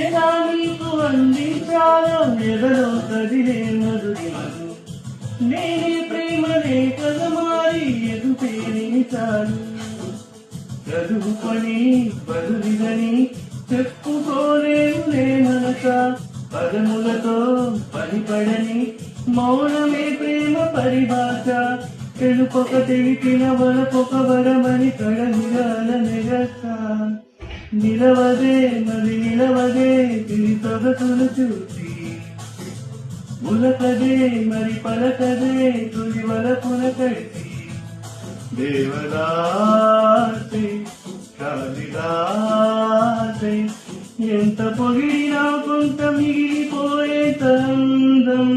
ఎలా నీకు అందించాలో ఎదలో కదిలే మధురిమను నేనే ప్రేమనే కదా మారి ఎదుపేనే చాలు చదువుకొని బదులిదని చెప్పుకోలేనులే మనక పదములతో పనిపడని మౌనమే ప్రేమ పరిభాష తెలుపొక తెలిపిన వరపొక వరమని కడమిరాల నిరస నిలవదే మరి నిలవదే తిరి సొగసులు చూసి ఉలకదే మరి పలకదే తుది వరపున కడిసి దేవదాసి కాళిదాసి ఎంత పొగిడినా కొంత మిగిలిపోయే తందం